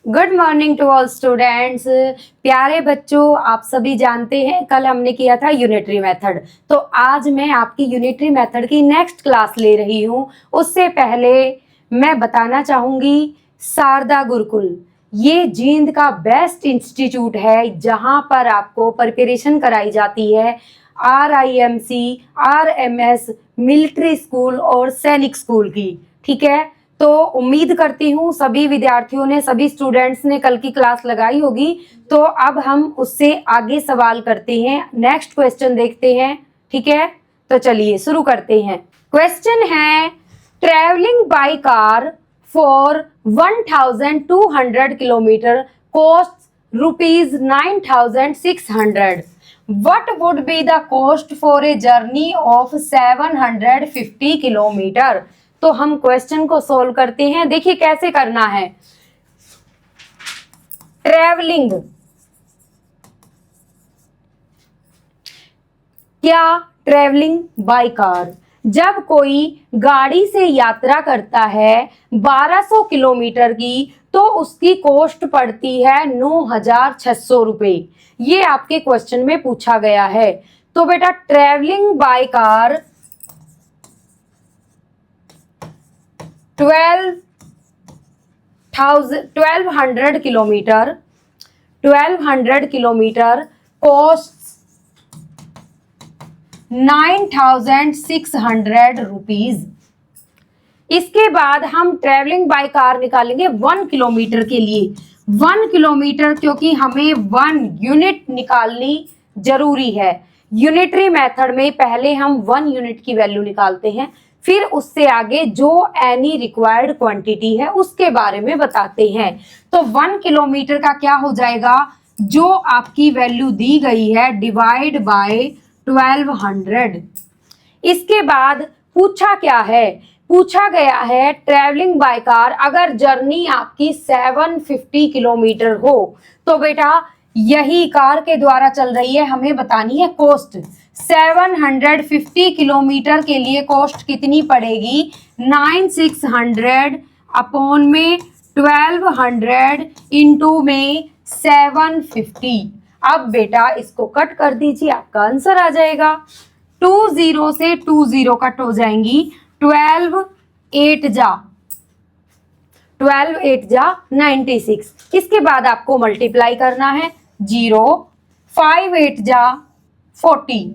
Good morning to all students. प्यारे बच्चों, आप सभी जानते हैं कल हमने किया था यूनिटरी मेथड, तो आज मैं आपकी यूनिटरी मेथड की नेक्स्ट क्लास ले रही हूँ। उससे पहले मैं बताना चाहूँगी शारदा गुरुकुल ये जींद का बेस्ट इंस्टीट्यूट है जहाँ पर आपको प्रिपरेशन कराई जाती है RIMC, RMS, मिलिट्री स्कूल और सैनिक स्कूल की। ठीक है, तो उम्मीद करती हूँ सभी विद्यार्थियों ने, सभी स्टूडेंट्स ने कल की क्लास लगाई होगी। तो अब हम उससे आगे सवाल करते हैं, नेक्स्ट क्वेश्चन देखते हैं। ठीक है, तो चलिए शुरू करते हैं। क्वेश्चन है, travelling by car for 1200 kilometre cost ₹9,600। What would be the cost for a journey of 750 kilometre? तो हम क्वेश्चन को सोल्व करते हैं। देखिए कैसे करना है। ट्रेवलिंग, क्या ट्रेवलिंग बाय कार, जब कोई गाड़ी से यात्रा करता है 1200 किलोमीटर की तो उसकी कॉस्ट पड़ती है 9,600 रुपए। ये आपके क्वेश्चन में पूछा गया है। तो बेटा travelling by car 1200 kilometre, 1200 kilometre cost 9,600 rupees. इसके बाद हम ट्रेवलिंग बाय कार निकालेंगे 1 किलोमीटर के लिए। 1 किलोमीटर, क्योंकि हमें 1 यूनिट निकालनी जरूरी है। यूनिटरी मेथड में पहले हम 1 यूनिट की वैल्यू निकालते हैं, फिर उससे आगे जो एनी रिक्वायर्ड क्वांटिटी है उसके बारे में बताते हैं। तो 1 किलोमीटर का क्या हो जाएगा, जो आपकी वैल्यू दी गई है डिवाइड बाय 1200। इसके बाद पूछा क्या है, पूछा गया है ट्रैवलिंग बाय कार अगर जर्नी आपकी 750 किलोमीटर हो तो बेटा यही कार के द्वारा चल रही है, हमें बतानी है कॉस्ट। 750 किलोमीटर के लिए कॉस्ट कितनी पड़ेगी, 9,600 अपॉन में 1200 इंटू में 750। अब बेटा इसको कट कर दीजिए, आपका आंसर आ जाएगा। 20 से 20 कट हो जाएंगी, 12 8 जा 96। इसके बाद आपको मल्टीप्लाई करना है, 0 5 8 जा 40,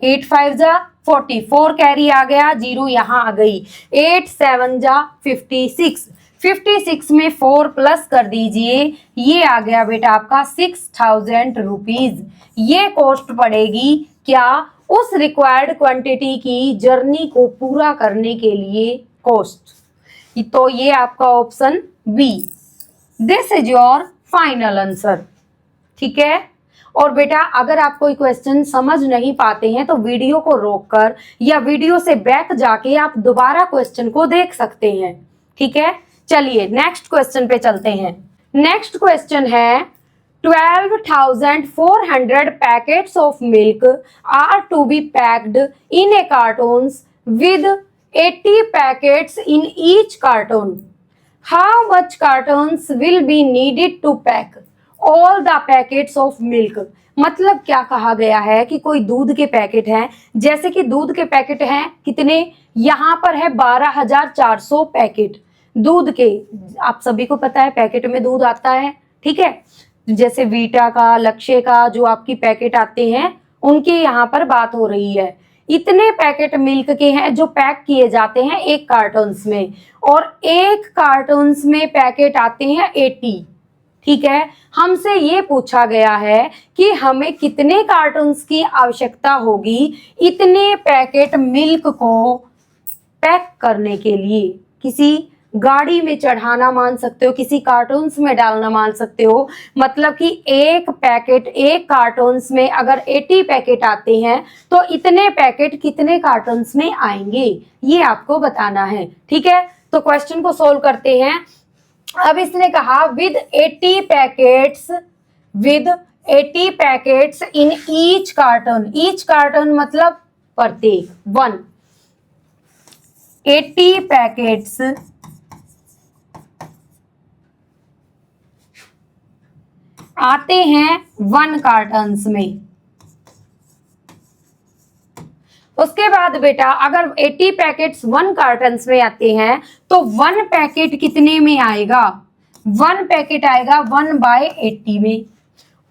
8 5 जा 40, 4 कैरी आ गया, 0 यहाँ आ गई, 8 7 जा 56, 56 में 4 प्लस कर दीजिए, ये आ गया बेटा आपका 6,000 रुपीज। ये कॉस्ट पड़ेगी क्या, उस रिक्वायर्ड क्वांटिटी की जर्नी को पूरा करने के लिए कॉस्ट। तो ये आपका option B, this is your final answer. ठीक है, और बेटा अगर आप कोई क्वेश्चन समझ नहीं पाते हैं तो वीडियो को रोककर या वीडियो से बैक जाके आप दोबारा क्वेश्चन को देख सकते हैं। ठीक है, चलिए नेक्स्ट क्वेश्चन पे चलते हैं। नेक्स्ट क्वेश्चन है, 12,400 packets of milk are to be packed in a cartons with 80 packets in each carton. How much cartons will be needed to pack all the packets of milk. मतलब क्या कहा गया है कि कोई दूध के पैकेट हैं, जैसे कि दूध के पैकेट हैं कितने, यहाँ पर है 12,400 पैकेट दूध के। आप सभी को पता है पैकेट में दूध आता है। ठीक है, जैसे वीटा का, लक्ष्य का जो आपकी पैकेट आते हैं उनके यहाँ पर बात हो रही है। इतने पैकेट मिल्क के हैं जो पैक किए जाते हैं एक कार्टून्स में, और एक कार्टून्स में पैकेट आते हैं 80। ठीक है, हमसे ये पूछा गया है कि हमें कितने कार्टून्स की आवश्यकता होगी इतने पैकेट मिल्क को पैक करने के लिए। किसी गाड़ी में चढ़ाना मान सकते हो, किसी कार्टून्स में डालना मान सकते हो। मतलब कि एक पैकेट, एक कार्टून्स में अगर 80 पैकेट आते हैं तो इतने पैकेट कितने कार्टून्स में आएंगे, ये आपको बताना है। ठीक है, तो क्वेश्चन को सोल्व करते हैं। अब इसने कहा with 80 packets in each carton. Each carton मतलब प्रत्येक, 1 80 पैकेट्स आते हैं 1 कार्टन्स में। उसके बाद बेटा अगर 80 पैकेट्स 1 कार्टन्स में आते हैं तो 1 पैकेट कितने में आएगा? 1 पैकेट आएगा 1/80 में।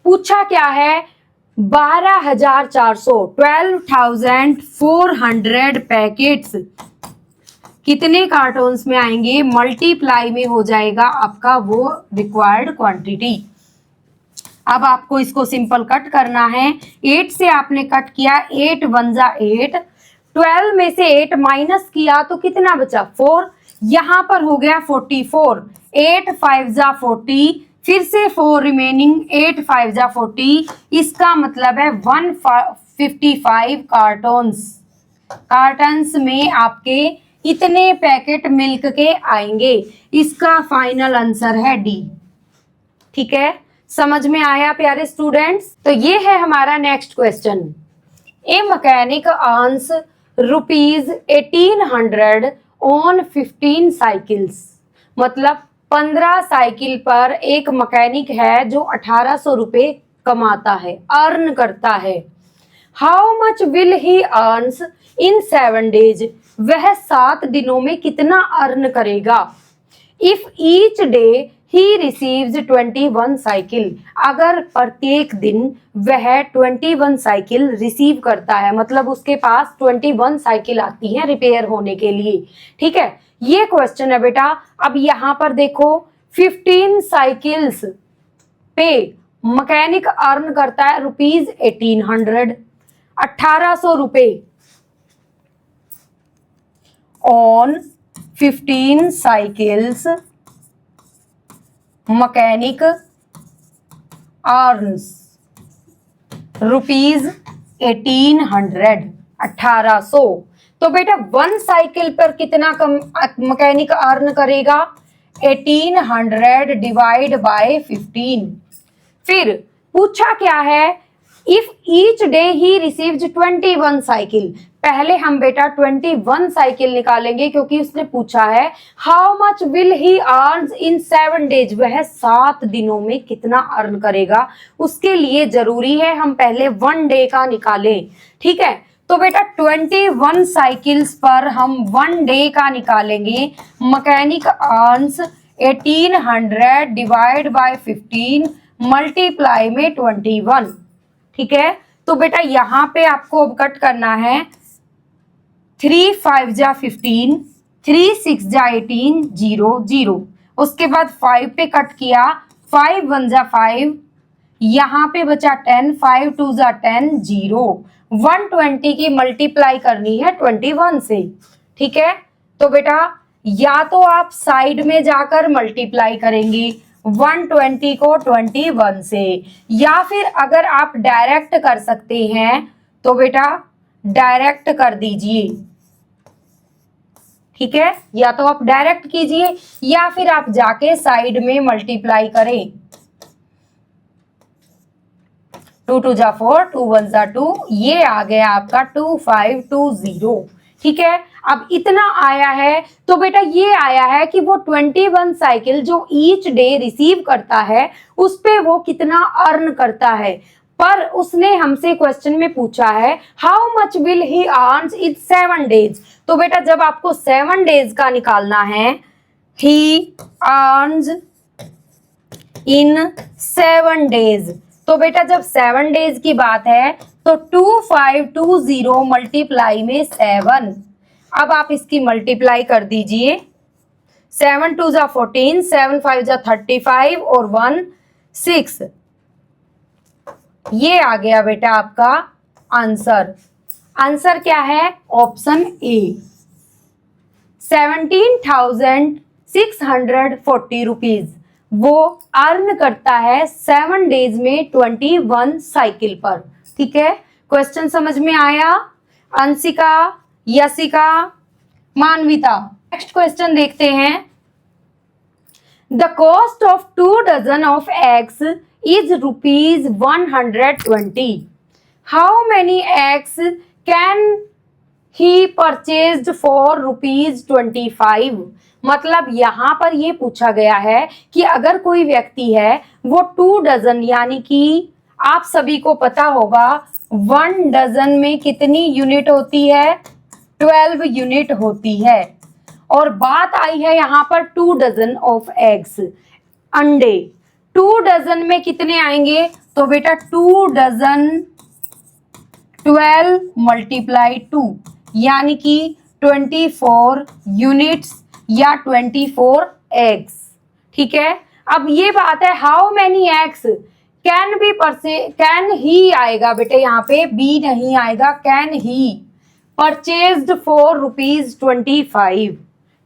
पूछा क्या है? 12,400 पैकेट्स कितने कार्टून्स में आएंगे? मल्टीप्लाई में हो जाएगा आपका वो रिक्वायर्ड क्वांटिटी। अब आपको इसको सिंपल कट करना है। 8 से आपने कट किया, 8 1 जा 8, 12 में से 8 माइनस किया तो कितना बचा? 4। यहाँ पर हो गया 44, 8 5 जा 40, फिर से 4 रिमेनिंग, 8 5 जा 40। इसका मतलब है 155 कार्टन्स में आपके इतने पैकेट मिल्क के आएंगे। इसका फाइनल आंसर है डी। ठीक है, समझ में आया प्यारे स्टूडेंट्स? तो ये है हमारा next question. A mechanic earns ₹1800 on 15 cycles. मतलब 15 साइकिल पर एक मैकेनिक है जो 1800 रुपए कमाता है, अर्न करता है। How much will he earns in 7 days. वह 7 दिनों में कितना अर्न करेगा? If each day he receives 21 cycle. अगर प्रत्येक दिन वह 21 साइकिल रिसीव करता है, मतलब उसके पास 21 साइकिल आती है रिपेयर होने के लिए। ठीक है, ये क्वेश्चन है बेटा। अब यहाँ पर देखो 15 साइकिल्स पे मैकेनिक अर्न करता है ₹1800, 1800 रुपए ऑन 15 साइकिल्स मैकेनिक अर्न्स ₹1800, 1800। तो बेटा 1 साइकिल पर कितना कम मैकेनिक अर्न करेगा? 1800 डिवाइड बाय 15। फिर पूछा क्या है? If each day he receives 21 cycle. पहले हम बेटा 21 साइकिल निकालेंगे क्योंकि उसने पूछा है how much will he earns in 7 days. वह 7 दिनों में कितना अर्न करेगा, उसके लिए जरूरी है हम पहले 1 डे का निकालें। ठीक है, तो बेटा 21 साइकिल्स पर हम 1 डे का निकालेंगे। Mechanic earns 1800 divide by 15 multiply में 21। ठीक है, तो बेटा यहाँ पे आपको अब कट करना है। 3 5 जा 15, 3 6 जा 18, 0 0। उसके बाद 5 पे कट किया, 5 1 जा 5, यहाँ पे बचा 10, 5 2 जा 10, 0। 120 की मल्टीप्लाई करनी है 21 से। ठीक है, तो बेटा या तो आप साइड में जाकर मल्टीप्लाई करेंगे 120 को 21 से, या फिर अगर आप डायरेक्ट कर सकते हैं तो बेटा डायरेक्ट कर दीजिए। ठीक है, या तो आप डायरेक्ट कीजिए या फिर आप जाके साइड में मल्टीप्लाई करें। 2 2 जा 4, 2 1 जा 2, ये आ गया आपका 2520। ठीक है, अब इतना आया है तो बेटा ये आया है कि वो 21 साइकिल जो ईच डे रिसीव करता है उस पे वो कितना अर्न करता है। पर उसने हमसे क्वेश्चन में पूछा है how much will he earns in 7 days. तो बेटा जब आपको 7 डेज का निकालना है, ही अर्न्स इन 7 डेज। तो बेटा जब 7 डेज की बात है तो 2520 मल्टीप्लाई में 7। अब आप इसकी मल्टीप्लाई कर दीजिए। 7 2 जा 14, 7 5 जा 35 और 1 6। ये आ गया बेटा आपका आंसर। आंसर क्या है? ऑप्शन ए, 17,640 रुपीज वो अर्न करता है 7 डेज में 21 साइकिल पर। ठीक है, क्वेश्चन समझ में आया? अंशिका, यशिका, मानविता। नेक्स्ट क्वेश्चन देखते हैं। The cost of 2 dozen of eggs is ₹120. How many eggs can he purchased for ₹25? मतलब यहाँ पर ये पूछा गया है कि अगर कोई व्यक्ति है वो 2 डजन, यानी कि आप सभी को पता होगा 1 डजन में कितनी यूनिट होती है, 12 यूनिट होती है। और बात आई है यहाँ पर 2 डजन ऑफ एग्स, अंडे। 2 डजन में कितने आएंगे, तो बेटा 2 डजन 12 मल्टीप्लाई 2, यानी कि 24 यूनिट्स या 24 एग्स। ठीक है, अब ये बात है how many eggs can be can he आएगा बेटे, यहाँ पे बी नहीं आएगा, कैन ही परचेज्ड फॉर ₹25।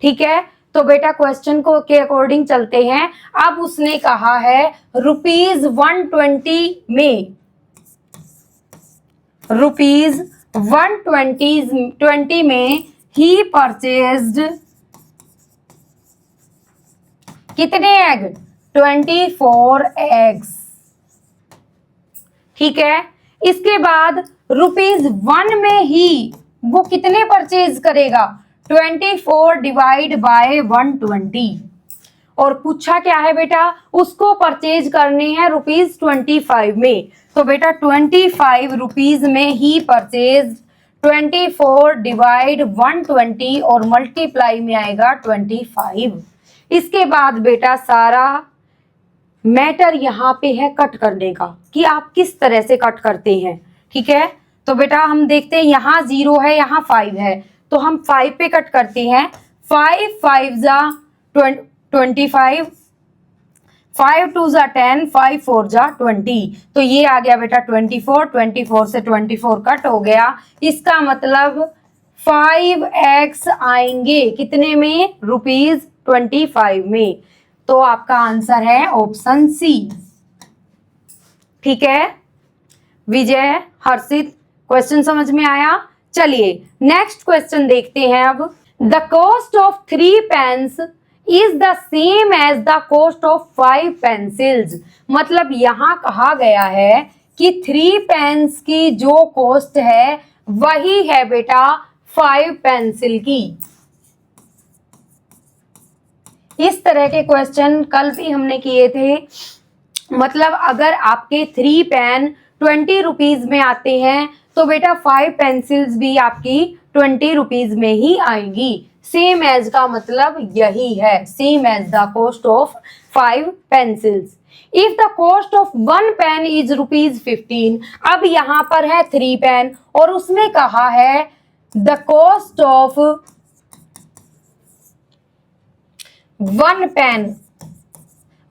ठीक है, तो बेटा क्वेश्चन को के अकॉर्डिंग चलते हैं। अब उसने कहा है ₹120 में, ₹120 में ही परचेज्ड कितने एग, 24 एग्स। ठीक है, इसके बाद ₹1 में ही वो कितने परचेज करेगा, 24 डिवाइड बाय 120। और पूछा क्या है बेटा, उसको परचेज करने हैं ₹25 में, तो बेटा 25 रुपीज में ही परचेज 24 डिवाइड 120 और मल्टीप्लाई में आएगा 25। इसके बाद बेटा सारा मैटर यहाँ पे है कट करने का, कि आप किस तरह से कट करते हैं। ठीक है, तो बेटा हम देखते हैं, यहाँ 0 है, यहाँ 5 है, तो हम 5 पे कट करते हैं। 5 5 जा 25, 5 2 जा 10, 5 4 जा 20, तो ये आ गया बेटा 24। 24 से 24 कट हो गया, इसका मतलब 5x आएंगे कितने में, ₹25 में। तो आपका आंसर है ऑप्शन सी। ठीक है विजय, हर्षित, क्वेश्चन समझ में आया। चलिए नेक्स्ट क्वेश्चन देखते हैं। अब the cost of 3 pens is the same as the cost of 5 pencils. मतलब यहां कहा गया है कि 3 पेन्स की जो कॉस्ट है वही है बेटा 5 पेंसिल की। इस तरह के क्वेश्चन कल भी हमने किए थे। मतलब अगर आपके 3 पेन 20 रुपीज में आते हैं तो बेटा 5 पेंसिल्स भी आपकी 20 रुपीज में ही आएंगी। सेम एज का मतलब यही है, same as the cost of 5 pencils. If the cost of 1 pen is ₹15। अब यहाँ पर है 3 पेन और उसमें कहा है the cost of 1 pen,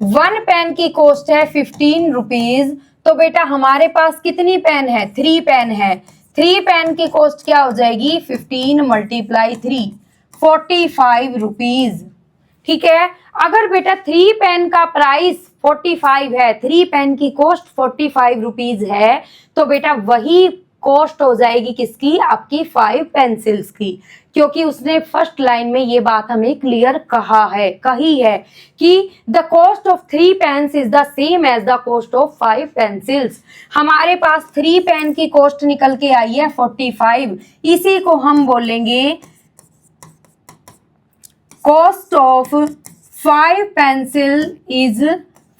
1 pen की कॉस्ट है 15 रुपीज। तो बेटा हमारे पास कितनी पेन है, 3 पेन है। 3 पेन की कॉस्ट क्या हो जाएगी, 15 मल्टीप्लाई 3, 45 रुपीज। ठीक है, अगर बेटा 3 पेन का प्राइस 45 है, 3 पेन की कॉस्ट 45 रुपीज है, तो बेटा वही कॉस्ट हो जाएगी किसकी, आपकी 5 पेंसिल्स की। क्योंकि उसने फर्स्ट लाइन में ये बात हमें क्लियर कही है कि the cost of 3 pens is the same as the cost of 5 pencils. हमारे पास 3 पेन की कॉस्ट निकल के आई है 45, इसी को हम बोलेंगे cost of 5 pencil is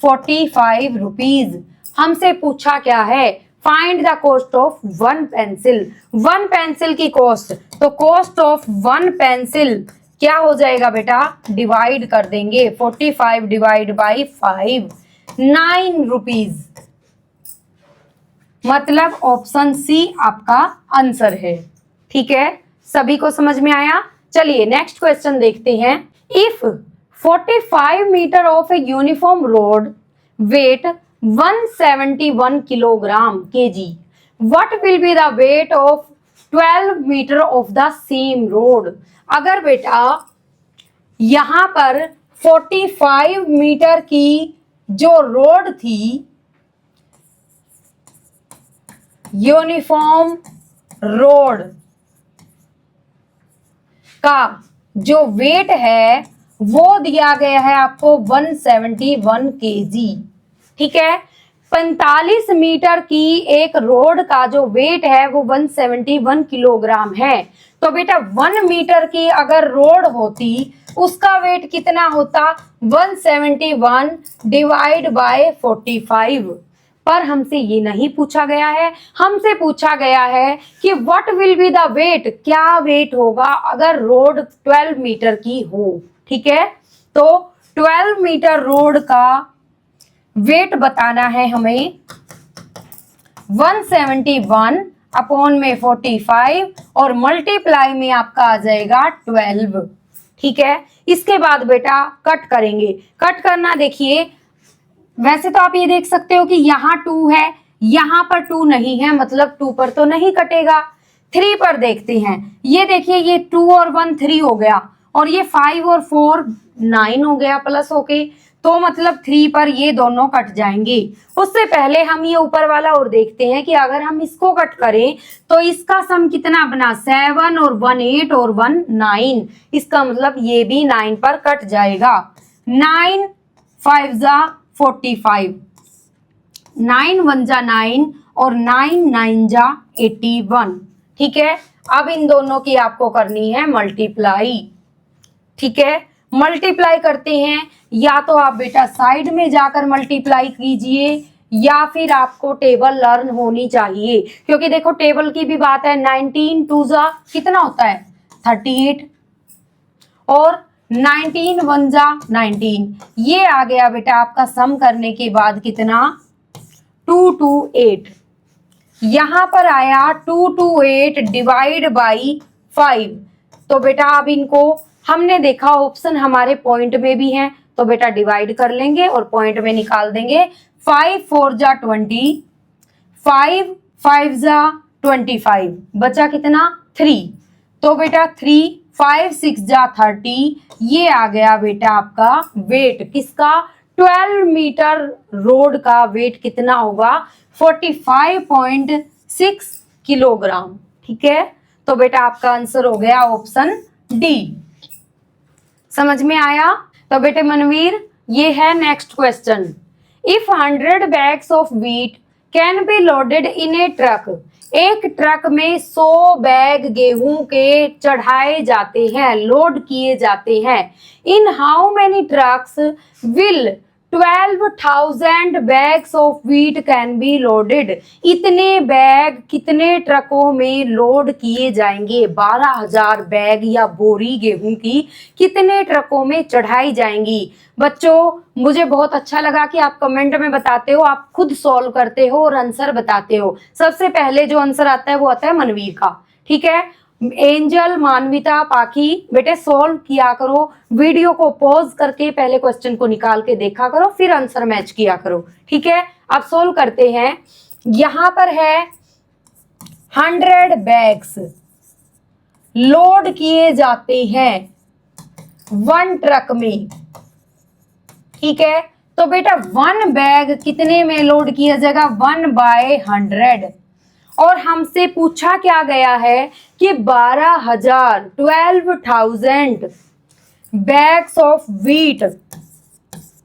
45 rupees. हमसे पूछा क्या है, find the cost of 1 pencil. 1 pencil की कॉस्ट, तो कॉस्ट ऑफ 1 पेंसिल क्या हो जाएगा बेटा, डिवाइड कर देंगे 45 डिवाइड बाई 5, 9 रुपीज। मतलब ऑप्शन सी आपका आंसर है। ठीक है, सभी को समझ में आया। चलिए नेक्स्ट क्वेश्चन देखते हैं। If 45 metre of a uniform rod weight 171 kilogram kg, what will be the weight of 12 metre of the same road। अगर बेटा यहां पर 45 मीटर की जो रोड थी, यूनिफॉर्म रोड का जो वेट है वो दिया गया है आपको 171 kg। ठीक है, 45 मीटर की एक रोड का जो वेट है वो 171 किलोग्राम है। तो बेटा 1 मीटर की अगर रोड होती उसका वेट कितना होता 171 डिवाइड बाय 45। पर हमसे ये नहीं पूछा गया है, हमसे पूछा गया है कि what will be the weight, क्या वेट होगा अगर रोड 12 मीटर की हो। ठीक है, तो 12 मीटर रोड का वेट बताना है हमें 171 अपॉन में 45 और मल्टीप्लाई में आपका आ जाएगा 12। ठीक है, इसके बाद बेटा कट करेंगे। कट करना देखिए, वैसे तो आप ये देख सकते हो कि यहाँ 2 है, यहाँ पर 2 नहीं है, मतलब 2 पर तो नहीं कटेगा। 3 पर देखते हैं, ये देखिए ये 2 और 1 3 हो गया, और ये 5 और 4 9 हो गया प्लस होके, तो मतलब 3 पर ये दोनों कट जाएंगे। उससे पहले हम ये ऊपर वाला और देखते हैं कि अगर हम इसको कट करें तो इसका सम कितना बना 7 और 1 8 और 1 9, इसका मतलब ये भी 9 पर कट जाएगा। 9 5 जा 45, 9 1 जा 9 और 9 9 जा 81। ठीक है, अब इन दोनों की आपको करनी है मल्टीप्लाई। ठीक है, मल्टीप्लाई करते हैं, या तो आप बेटा साइड में जाकर मल्टीप्लाई कीजिए या फिर आपको टेबल लर्न होनी चाहिए, क्योंकि देखो टेबल की भी बात है। 19 2 जा कितना होता है 38 और 19 1 जा 19, ये आ गया बेटा आपका सम करने के बाद कितना 228। यहां पर आया 228 डिवाइड बाई 5। तो बेटा अब इनको हमने देखा ऑप्शन हमारे पॉइंट में भी हैं, तो बेटा डिवाइड कर लेंगे और पॉइंट में निकाल देंगे। 5 4 जा 20, 5 5 जा 25, बचा कितना 3। तो बेटा 3 5 6 जा 30, ये आ गया बेटा आपका वेट किसका 12 मीटर रोड का वेट कितना होगा 45.6 किलोग्राम। ठीक है, तो बेटा आपका आंसर हो गया ऑप्शन डी। समझ में आया? तो बेटे मनवीर ये है next question. If 100 bags of wheat can be loaded in A truck, एक ट्रक में 100 बैग गेहूं के चढ़ाए जाते हैं, लोड किए जाते हैं। In how many trucks will 12,000 bags of wheat can be loaded, इतने बैग कितने ट्रकों में लोड किए जाएंगे? 12,000 बैग या बोरी गेहूं की कितने ट्रकों में चढ़ाई जाएंगी? बच्चों मुझे बहुत अच्छा लगा कि आप कमेंट में बताते हो, आप खुद सॉल्व करते हो और आंसर बताते हो। सबसे पहले जो आंसर आता है वो आता है मनवीर का। ठीक है, एंजल मानविता पाखी बेटे सॉल्व किया करो, वीडियो को पॉज करके पहले क्वेश्चन को निकाल के देखा करो, फिर आंसर मैच किया करो। ठीक है, अब सॉल्व करते हैं। यहां पर है 100 बैग्स लोड किए जाते हैं 1 ट्रक में। ठीक है, तो बेटा 1 बैग कितने में लोड किया जाएगा 1/100, और हमसे पूछा क्या गया है कि 12,000 बैग्स ऑफ व्हीट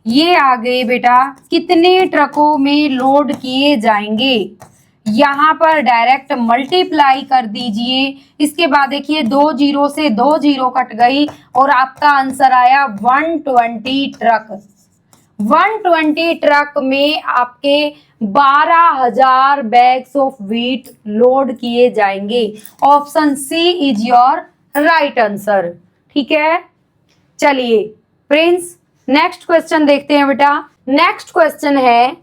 ये आ गए बेटा कितने ट्रकों में लोड किए जाएंगे। यहां पर डायरेक्ट मल्टीप्लाई कर दीजिए। इसके बाद देखिए 2 जीरो से 2 जीरो कट गई और आपका आंसर आया 120 ट्रक। 120 ट्रक में आपके 12,000 बैग्स ऑफ व्हीट लोड किए जाएंगे। Option C is your right answer. ठीक है, चलिए प्रिंस नेक्स्ट क्वेश्चन देखते हैं बेटा। नेक्स्ट क्वेश्चन है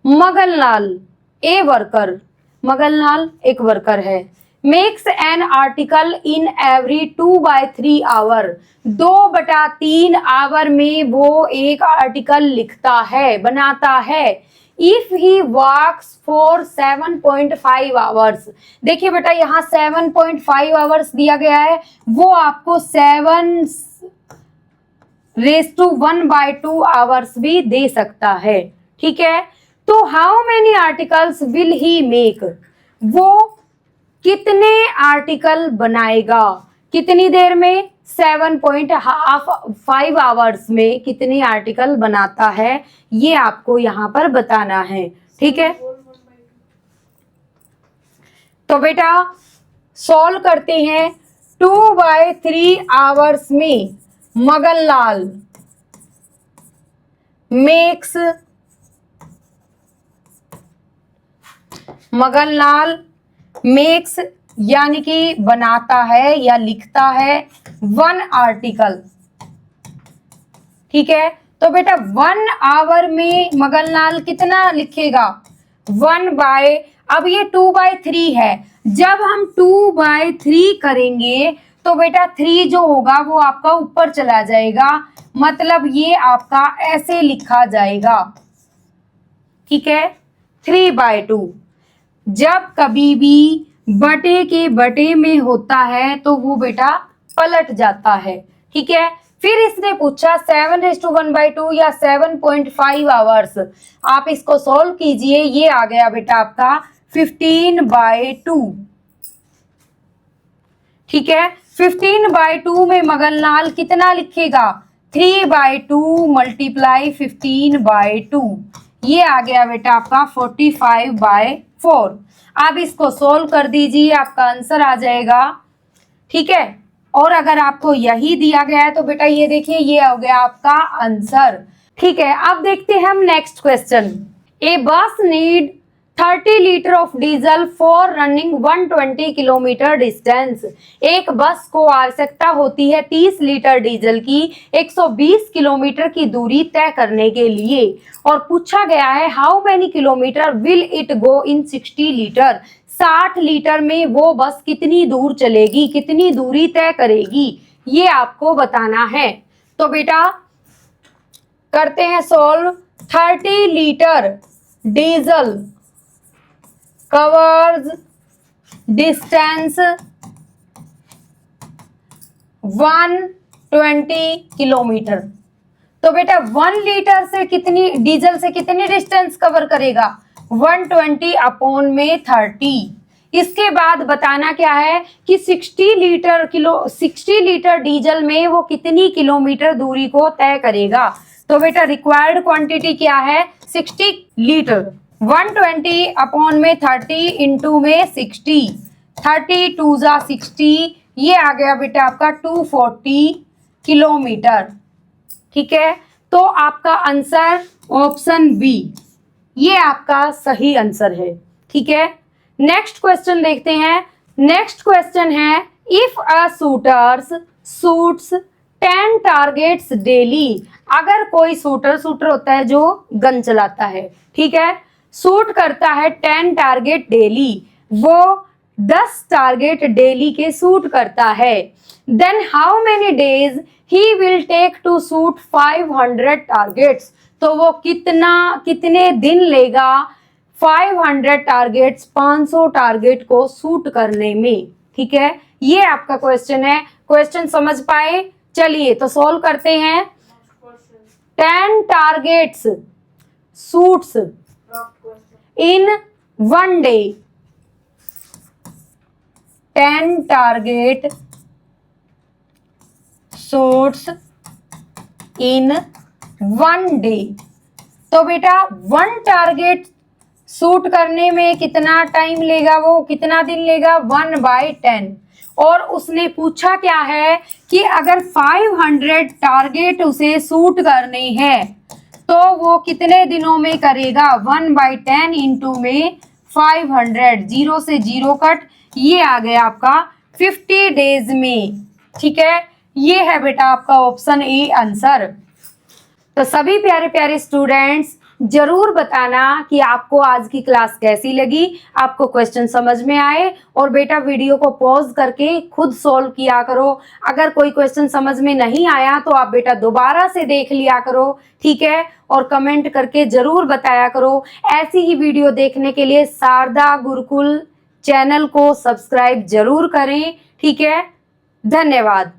मगनलाल ए वर्कर, मगनलाल एक वर्कर है, makes an article in every 2/3 hour, 2/3 hour में वो एक आर्टिकल लिखता है, बनाता है। If he walks for 7.5 hours, देखिए बेटा यहाँ 7.5 आवर्स दिया गया है, वो आपको 7⁻² आवर्स भी दे सकता है। ठीक है, तो how many articles will he make, वो कितने आर्टिकल बनाएगा, कितनी देर में 7.5 आवर्स में कितने आर्टिकल बनाता है, ये आपको यहां पर बताना है। ठीक है, तो बेटा सॉल्व करते हैं। 2/3 आवर्स में मगनलाल मेक्स यानी कि बनाता है या लिखता है वन आर्टिकल। ठीक है, तो बेटा 1 आवर में मगनलाल कितना लिखेगा 1/, अब ये 2/3 है, जब हम 2/3 करेंगे तो बेटा 3 जो होगा वो आपका ऊपर चला जाएगा, मतलब ये आपका ऐसे लिखा जाएगा। ठीक है, 3/2 जब कभी भी बटे के बटे में होता है तो वो बेटा पलट जाता है। ठीक है, फिर इसने पूछा 7:1/2 या 7.5 आवर्स, आप इसको सॉल्व कीजिए, ये आ गया बेटा आपका 15/2। ठीक है, 15/2 में मगनलाल कितना लिखेगा 3/2 मल्टीप्लाई 15/2, ये आ गया बेटा आपका 45/4। आप इसको सोल्व कर दीजिए, आपका आंसर आ जाएगा। ठीक है, और अगर आपको यही दिया गया है तो बेटा ये देखिए ये हो गया आपका आंसर। ठीक है, अब देखते हैं हम next question. A bus need 30 litre of diesel for running 120 kilometre distance. एक बस को आवश्यकता होती है 30 लीटर डीजल की 120 किलोमीटर की दूरी तय करने के लिए, और पूछा गया है how many kilometre will it go in 60 litre. 60 litre में वो बस कितनी दूर चलेगी, कितनी दूरी तय करेगी, ये आपको बताना है। तो बेटा करते हैं solve. 30 litre diesel covers distance 120 kilometre. तो बेटा 1 लीटर से कितनी डीजल से कितनी डिस्टेंस कवर करेगा 120 अपॉन में 30। इसके बाद बताना क्या है कि 60 लीटर डीजल में वो कितनी किलोमीटर दूरी को तय करेगा। तो बेटा रिक्वायर्ड क्वांटिटी क्या है 60 लीटर, 120 अपॉन में 30 इंटू में 60, 30 2 जा 60, ये आ गया बेटा आपका 240 किलोमीटर। ठीक है, तो आपका आंसर ऑप्शन बी, ये आपका सही आंसर है। ठीक है, नेक्स्ट क्वेश्चन देखते हैं। नेक्स्ट क्वेश्चन है if a shooters shoots 10 targets daily. अगर कोई शूटर होता है जो गन चलाता है, ठीक है, शूट करता है 10 टारगेट डेली, वो 10 टारगेट डेली के शूट करता है, then how many days he will take to shoot 500 targets. तो वो कितने दिन लेगा 500 टारगेट्स 500 टारगेट को शूट करने में। ठीक है, ये आपका क्वेश्चन है। क्वेश्चन समझ पाए? चलिए तो सॉल्व करते हैं। 10 टारगेट्स शूट्स इन 1 डे, 10 टारगेट शूट्स इन 1 डे। तो बेटा 1 टारगेट शूट करने में कितना टाइम लेगा, वो कितना दिन लेगा 1/10। और उसने पूछा क्या है कि अगर 500 टारगेट उसे शूट करने हैं तो वो कितने दिनों में करेगा 1/10 इंटू में 500, 0 से 0 कट, ये आ गया आपका 50 डेज में। ठीक है, ये है बेटा आपका ऑप्शन ए आंसर। तो सभी प्यारे प्यारे स्टूडेंट्स जरूर बताना कि आपको आज की क्लास कैसी लगी, आपको क्वेश्चन समझ में आए, और बेटा वीडियो को पॉज करके खुद सॉल्व किया करो। अगर कोई क्वेश्चन समझ में नहीं आया तो आप बेटा दोबारा से देख लिया करो। ठीक है, और कमेंट करके जरूर बताया करो। ऐसी ही वीडियो देखने के लिए शारदा गुरुकुल चैनल को सब्सक्राइब जरूर करें। ठीक है, धन्यवाद।